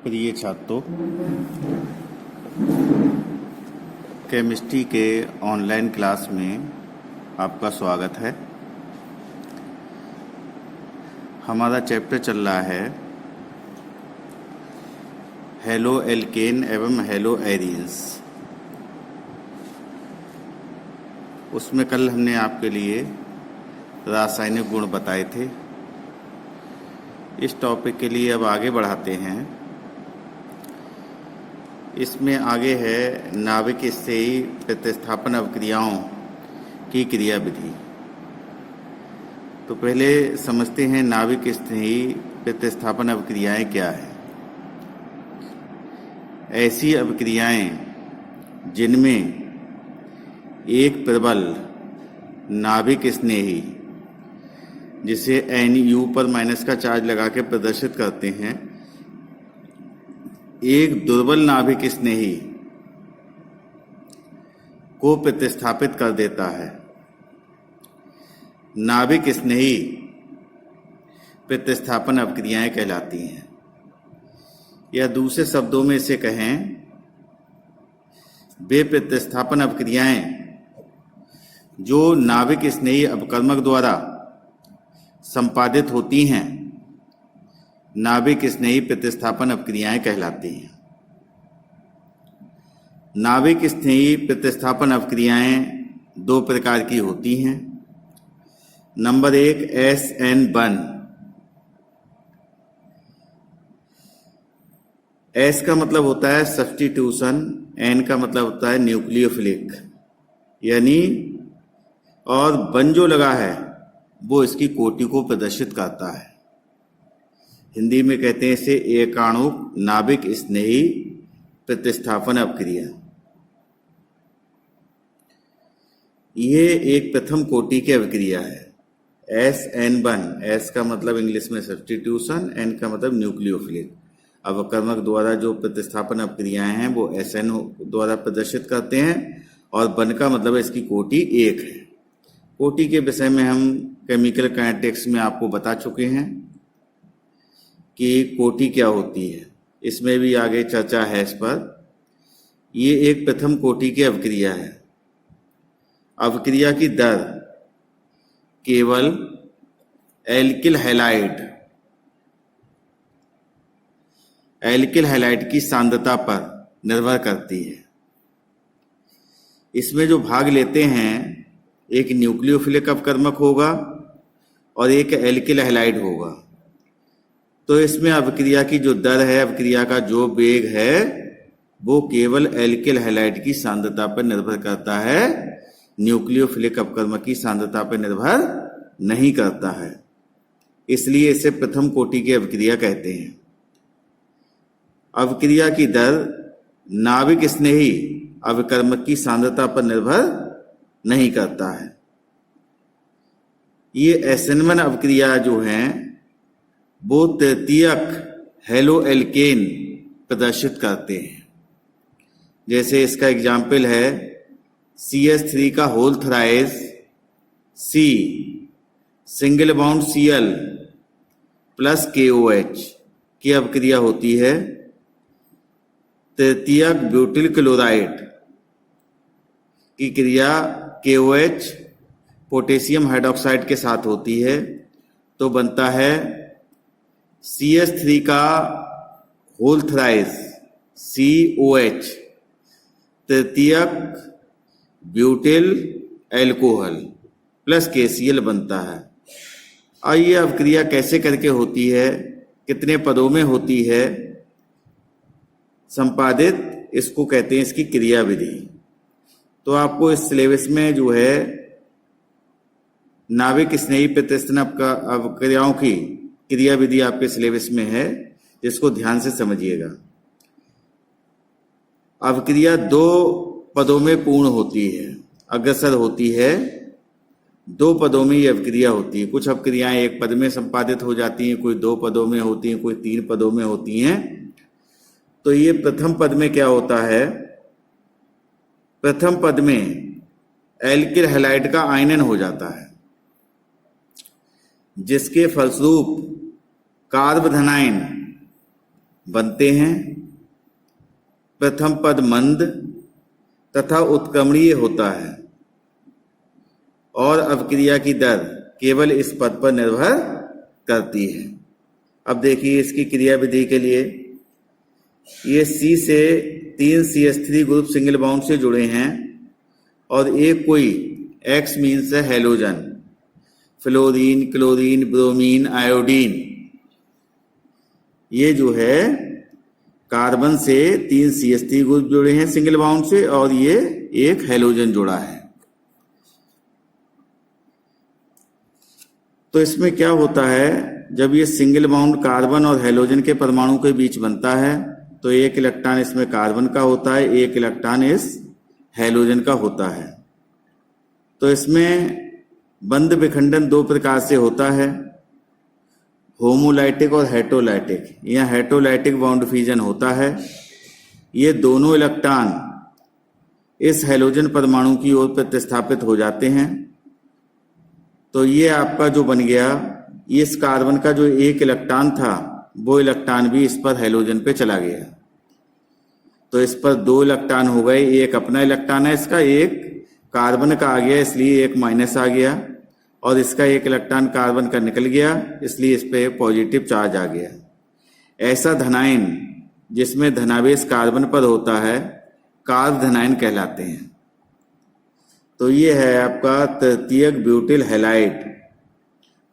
प्रिय छात्रों, केमिस्ट्री के ऑनलाइन क्लास में आपका स्वागत है। हमारा चैप्टर चल रहा है हेलो एल्केन एवं हेलो एरीन्स। उसमें कल हमने आपके लिए रासायनिक गुण बताए थे। इस टॉपिक के लिए अब आगे बढ़ाते हैं। इसमें आगे है नाभिक स्थायी प्रतिस्थापन अभिक्रियाओं की क्रियाविधि। तो पहले समझते हैं नाभिक स्थायी प्रतिस्थापन अभिक्रियाएं क्या है। ऐसी अभिक्रियाएं जिनमें एक प्रबल नाभिक स्नेही, जिसे NU पर माइनस का चार्ज लगा के प्रदर्शित करते हैं, एक दुर्बल नाभिक स्नेही को प्रतिस्थापित कर देता है। नाभिक स्नेही प्रतिस्थापन अभिक्रियाएं कहलाती हैं। या दूसरे शब्दों में इसे कहें, वे प्रतिस्थापन अभिक्रियाएं जो नाभिक स्नेही अपकर्मक द्वारा संपादित होती हैं, नाभिक स्नेही प्रतिस्थापन अभिक्रियाएं कहलाती हैं। नाभिक स्नेही प्रतिस्थापन अभिक्रियाएं दो प्रकार की होती हैं। Number 1 SN1। S का मतलब होता है सब्स्टिट्यूशन, N का मतलब होता है न्यूक्लियोफिलिक, यानी और बन जो लगा है वो इसकी कोटि को प्रदर्शित करता है। हिंदी में कहते हैं इसे एकाणुक नाभिक स्नेही प्रतिस्थापन अभिक्रिया। यह एक प्रथम कोटि की अभिक्रिया है। SN1, S का मतलब इंग्लिश में सब्स्टिट्यूशन, N का मतलब न्यूक्लियोफिलिक। अवकर्मक द्वारा जो प्रतिस्थापन अभिक्रियाएं हैं वो SN द्वारा प्रदर्शित करते हैं, और बन का मतलब इसकी कोटि 1 है। कोटि के विषय में हम केमिकल काइनेटिक्स में आपको बता चुके हैं कि कोटि क्या होती है। इसमें भी आगे चर्चा है इस पर। ये एक प्रथम कोटि की अभिक्रिया है। अभिक्रिया की दर केवल एल्किल हैलाइड की सांद्रता पर निर्भर करती है। इसमें जो भाग लेते हैं, एक न्यूक्लियोफिलिक अपकर्मक होगा और एक एल्किल हैलाइड होगा। तो इसमें अभिक्रिया की जो दर है, अभिक्रिया का जो वेग है, वो केवल एल्किल हैलाइड की सांद्रता पर निर्भर करता है, न्यूक्लियोफिलिक अपकर्मक की सांद्रता पर निर्भर नहीं करता है। इसलिए इसे प्रथम कोटि की अभिक्रिया कहते हैं। अभिक्रिया की दर नाभिक स्नेही अभिकर्मक की सांद्रता पर निर्भर नहीं करता है। ये SN1 अभिक्रिया जो हैं वो तृतीयक हेलो एल्केन प्रदर्शित करते हैं। जैसे इसका एग्जाम्पल है CH3 का whole thrice C single bond Cl plus KOH की अभिक्रिया होती है तृतीयक ब्यूटिल क्लोराइड की क्रिया KOH पोटेशियम हाइड्रोक्साइड के साथ होती है, तो बनता है CH3 का होल थ्राइस COH तृतीयक ब्यूटिल एल्कोहल प्लस KCl बनता है। और ये अभिक्रिया कैसे करके होती है, कितने पदों में होती है संपादित, इसको कहते हैं इसकी क्रियाविधि। तो आपको इस सिलेबस में जो है नाभिक स्नेही प्रतिस्थापन अभिक्रियाओं की क्रियाविधि आपके सिलेबस में है, जिसको ध्यान से समझिएगा। अभिक्रिया 2 पदों में पूर्ण होती है, अग्रसर होती है। 2 पदों में ये अभिक्रिया होती है। कुछ अभिक्रियाएं 1 पद में संपादित हो जाती हैं, कोई 2 पदों में होती हैं, कोई 3 पदों में होती हैं। तो ये प्रथम पद में क्या होता है, प्रथम पद में एल्किल हैलाइड का आयनन हो जाता है, जिसके फलस्वरूप कार्बधनाइन बनते हैं। प्रथम पद मंद तथा उत्क्रमणीय होता है और अवक्रिया की दर केवल इस पद पर निर्भर करती है। अब देखिए इसकी क्रिया विधि के लिए, ये C से 3 CH3 ग्रुप सिंगल बॉन्ड से जुड़े हैं और एक कोई X मीन्स है halogen, fluorine, chlorine, bromine, iodine, ये जो है कार्बन से 3 CH3 ग्रुप जुड़े हैं सिंगल बॉन्ड से और ये एक हेलोजन जुड़ा है। तो इसमें क्या होता है, जब ये सिंगल बॉन्ड कार्बन और हेलोजन के परमाणु के बीच बनता है तो एक इलेक्ट्रॉन इसमें कार्बन का होता है, एक इलेक्ट्रॉन इस हेलोजन का होता है। तो इसमें बंध विखंडन दो प्रकार से होता है, होमोलाइटिक और हेटेरोलाइटिक। यहाँ हेटेरोलाइटिक बॉन्ड फ्यूजन होता है, ये दोनों इलेक्ट्रॉन इस हेलोजन परमाणु की ओर प्रतिस्थापित हो जाते हैं। तो ये आपका जो बन गया, इस कार्बन का जो एक इलेक्ट्रॉन था वो इलेक्ट्रॉन भी इस पर हेलोजन पे चला गया। तो इस पर 2 इलेक्ट्रॉन हो गए, एक अपना इलेक्ट्रॉन है इसका, एक कार्बन का आ गया इसलिए एक माइनस आ गया, और इसका एक इलेक्ट्रॉन कार्बन का निकल गया इसलिए इस पर एक पॉजिटिव चार्ज आ गया। ऐसा धनायन जिसमें धनावेश कार्बन पर होता है कार्ब धनायन कहलाते हैं। तो ये है आपका तृतीयक ब्यूटिल हैलाइड।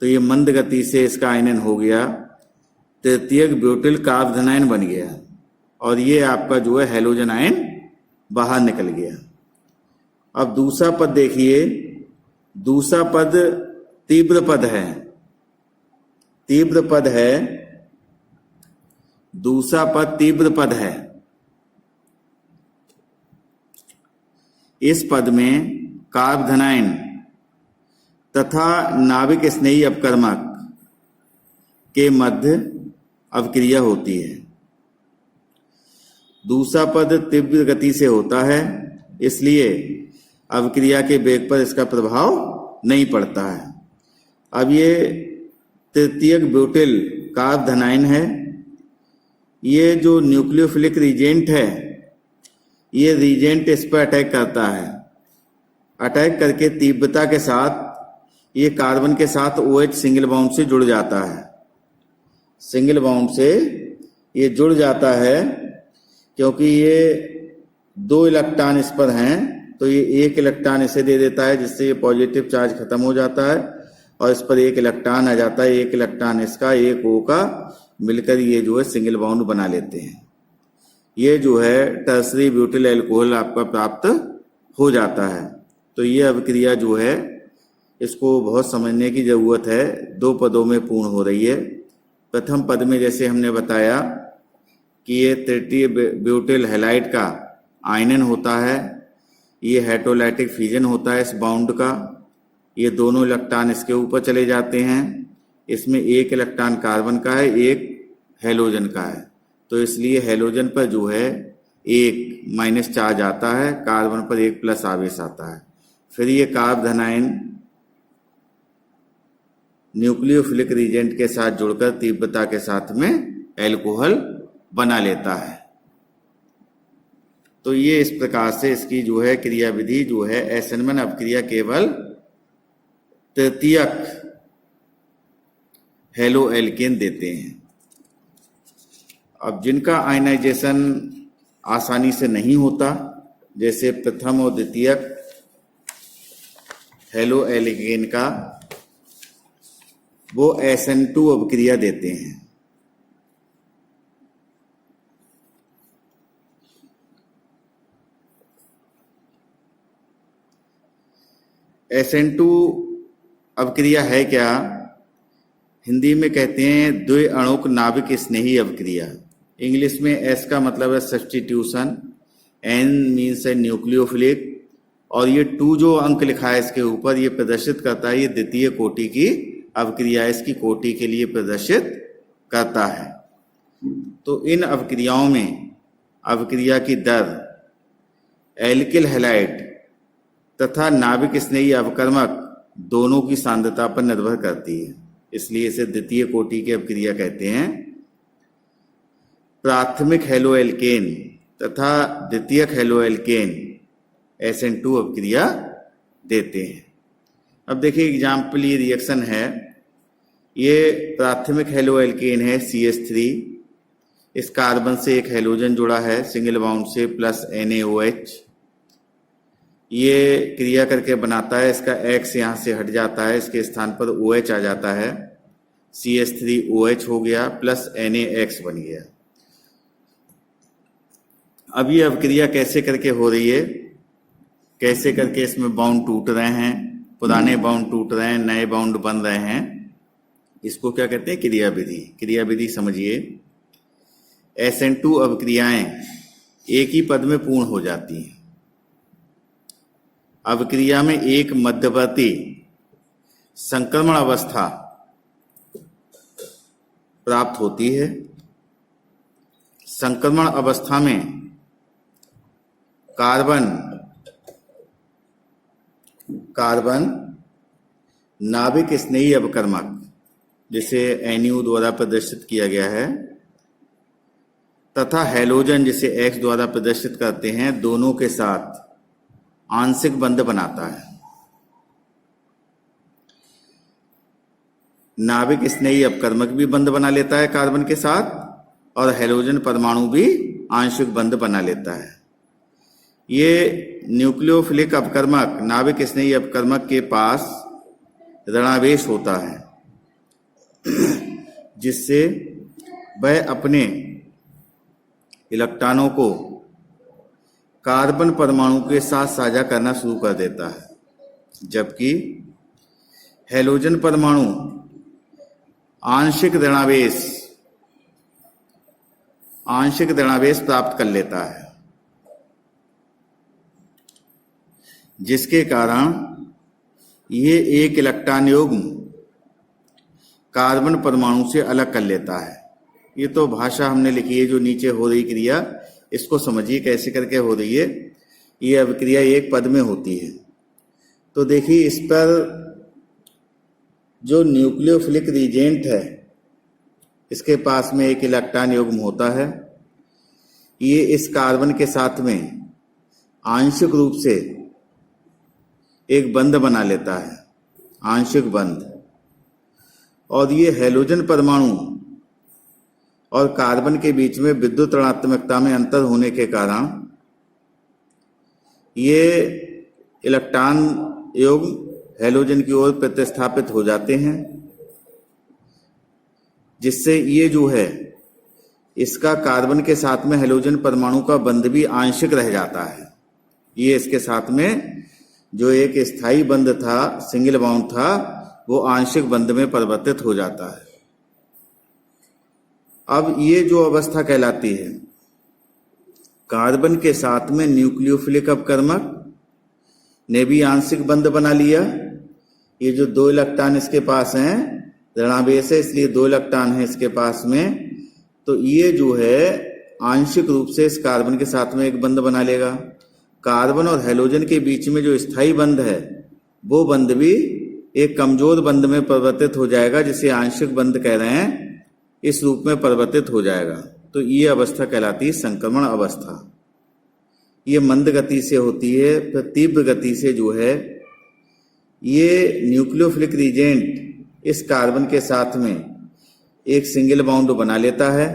तो ये मंद गति से इसका आयनन हो गया, तृतीयक ब्यूटिल कार्ब धनायन बन गया और ये आपका जो है हेलोजन आयन बाहर निकल गया। अब दूसरा पद देखिए, दूसरा पद तीव्र पद है, तीव्र पद है, दूसरा पद तीव्र पद है। इस पद में कार्ब धनायन तथा नाभिक स्नेही अपकर्मक के मध्य अवक्रिया होती है। दूसरा पद तीव्र गति से होता है इसलिए अवक्रिया के वेग पर इसका प्रभाव नहीं पड़ता है। अब ये तृतीयक ब्यूटिल कार्ब धनायन है, ये जो न्यूक्लियोफिलिक रीजेंट है, ये रीजेंट इस पर अटैक करता है। अटैक करके तीव्रता के साथ ये कार्बन के साथ OH सिंगल बॉन्ड से जुड़ जाता है, सिंगल बॉन्ड से ये जुड़ जाता है क्योंकि ये 2 इलेक्ट्रॉन इस पर हैं, तो ये एक इलेक्ट्रॉन इसे दे देता है जिससे ये पॉजिटिव चार्ज खत्म हो जाता है और इस पर एक इलेक्ट्रॉन आ जाता है, एक इलेक्ट्रॉन इसका एक O का, मिलकर ये जो है सिंगल बॉन्ड बना लेते हैं। ये जो है टर्सरी ब्यूटिल अल्कोहल आपका प्राप्त हो जाता है। तो ये अभिक्रिया जो है इसको बहुत समझने की जरूरत है, 2 पदों में पूर्ण हो रही है। प्रथम पद में जैसे हमने बताया कि ये तृतीय ब्यूटिल हैलाइड का आयनन होता है, ये हेटेरोलाइटिक फ्यूजन होता है इस बॉन्ड का, ये दोनों इलेक्ट्रॉन इसके ऊपर चले जाते हैं, इसमें एक इलेक्ट्रॉन कार्बन का है, एक हेलोजन का है। तो इसलिए हेलोजन पर जो है एक माइनस चार्ज आता है, कार्बन पर एक प्लस आवेश आता है। फिर ये कार्ब धनायन न्यूक्लियोफिलिक रीजेंट के साथ जुड़कर तीव्रता के साथ में एल्कोहल बना लेता है। तो ये इस प्रकार से इसकी जो है क्रिया विधि जो है एसेनमन अपक्रिया केवल तृतीयक हेलो एल्केन देते हैं। अब जिनका आयनाइजेशन आसानी से नहीं होता, जैसे प्रथम और द्वितीयक हेलो एल्केन का, वो SN2 अपक्रिया देते हैं। SN2 अपक्रिया है क्या? हिंदी में कहते हैं द्विअणुक नाभिक स्नेही अपक्रिया। इंग्लिश में S का मतलब है सब्स्टिट्यूशन, N मीन्स है न्यूक्लियोफिलिक, और ये 2 जो अंक लिखा है इसके ऊपर ये प्रदर्शित करता है ये द्वितीय कोटि की अवक्रिया इसकी कोटि के लिए प्रदर्शित करता है। तो इन अवक्रियाओं में अवक्रिया की दर एल्किल हैलाइड तथा नाभिक स्नेही अवकर्मक दोनों की सांद्रता पर निर्भर करती है, इसलिए इसे द्वितीय कोटि की अवक्रिया कहते हैं। प्राथमिक हेलोएल्केन तथा द्वितीयक हेलोएल्केन SN2 अभिक्रिया देते हैं। अब देखिए एग्जाम्पल, ये रिएक्शन है, ये प्राथमिक हेलोएल्केन है CH3, इस कार्बन से एक हेलोजन जुड़ा है सिंगल बॉन्ड से प्लस NaOH, ये क्रिया करके बनाता है, इसका X यहाँ से हट जाता है, इसके स्थान पर OH आ जाता है, CH3OH हो गया प्लस NaX बन गया। अब ये अभिक्रिया कैसे करके हो रही है, कैसे करके इसमें बॉन्ड टूट रहे हैं, पुराने बॉन्ड टूट रहे हैं, नए बॉन्ड बन रहे हैं, इसको क्या कहते हैं, क्रिया विधि। क्रिया विधि समझिए, SN2 अभिक्रियाएं एक ही पद में पूर्ण हो जाती हैं। अभिक्रिया में एक मध्यवर्ती संक्रमण अवस्था प्राप्त होती है। संक्रमण अवस्था में कार्बन नाभिक स्नेही अपकर्मक, जिसे NU द्वारा प्रदर्शित किया गया है, तथा हैलोजन जिसे X द्वारा प्रदर्शित करते हैं, दोनों के साथ आंशिक बंध बनाता है। नाभिक स्नेही अपकर्मक भी बंध बना लेता है कार्बन के साथ, और हैलोजन परमाणु भी आंशिक बंध बना लेता है। ये न्यूक्लियोफिलिक अपकर्मक नाभिक स्नेही अपकर्मक के पास ऋणावेश होता है, जिससे वह अपने इलेक्ट्रॉनों को कार्बन परमाणु के साथ साझा करना शुरू कर देता है, जबकि हैलोजन परमाणु आंशिक ऋणावेश प्राप्त कर लेता है, जिसके कारण ये एक इलेक्ट्रॉन युग्म कार्बन परमाणु से अलग कर लेता है। ये तो भाषा हमने लिखी है, जो नीचे हो रही क्रिया इसको समझिए कैसे करके हो रही है। ये अभिक्रिया एक पद में होती है। तो देखिए, इस पर जो न्यूक्लियोफिलिक रिएजेंट है, इसके पास में एक इलेक्ट्रॉन युग्म होता है। ये इस कार्बन के साथ में आंशिक रूप से एक बंध बना लेता है, आंशिक बंध, और ये हैलोजन परमाणु और कार्बन के बीच में विद्युत ऋणात्मकता में अंतर होने के कारण ये इलेक्ट्रॉन युग्म हैलोजन की ओर प्रतिस्थापित हो जाते हैं, जिससे ये जो है इसका कार्बन के साथ में हैलोजन परमाणु का बंध भी आंशिक रह जाता है। ये इसके साथ में जो एक स्थायी बंध था, सिंगल बॉन्ड था, वो आंशिक बंध में परिवर्तित हो जाता है। अब ये जो अवस्था कहलाती है, कार्बन के साथ में न्यूक्लियोफिलिक अपकर्मक ने भी आंशिक बंध बना लिया। ये जो 2 इलेक्ट्रॉन इसके पास हैं, ऋणावेश है इसलिए 2 इलेक्ट्रॉन है इसके पास में, तो ये जो है आंशिक रूप से इस कार्बन के साथ में एक बंध बना लेगा। कार्बन और हैलोजन के बीच में जो स्थायी बंध है, वो बंध भी एक कमजोर बंध में परिवर्तित हो जाएगा, जिसे आंशिक बंध कह रहे हैं, इस रूप में परिवर्तित हो जाएगा। तो ये अवस्था कहलाती है संक्रमण अवस्था। ये मंद गति से होती है, फिर तीव्र गति से जो है ये न्यूक्लियोफिलिक रिएजेंट इस कार्बन के साथ में एक सिंगल बॉन्ड बना लेता है,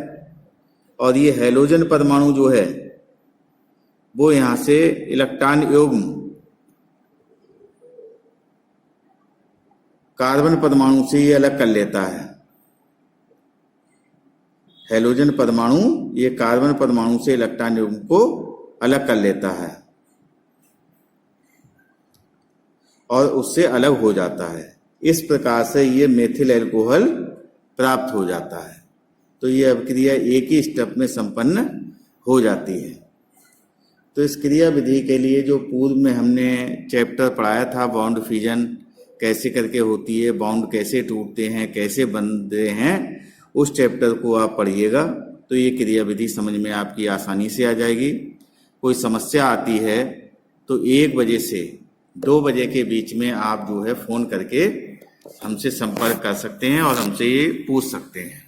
और ये हैलोजन परमाणु जो है वो यहां से इलेक्ट्रॉन युग्म कार्बन परमाणु से ये अलग कर लेता है। हैलोजन परमाणु ये कार्बन परमाणु से इलेक्ट्रॉन युग्म को अलग कर लेता है और उससे अलग हो जाता है। इस प्रकार से ये मेथिल अल्कोहल प्राप्त हो जाता है। तो ये अभिक्रिया एक ही स्टेप में संपन्न हो जाती है। तो इस क्रिया विधि के लिए जो पूर्व में हमने चैप्टर पढ़ाया था, बॉन्ड फ्यूजन कैसे करके होती है, बॉन्ड कैसे टूटते हैं, कैसे बनते हैं, उस चैप्टर को आप पढ़िएगा तो ये क्रिया विधि समझ में आपकी आसानी से आ जाएगी। कोई समस्या आती है तो 1 बजे से 2 बजे के बीच में आप जो है फ़ोन करके हमसे संपर्क कर सकते हैं और हमसे ये पूछ सकते हैं।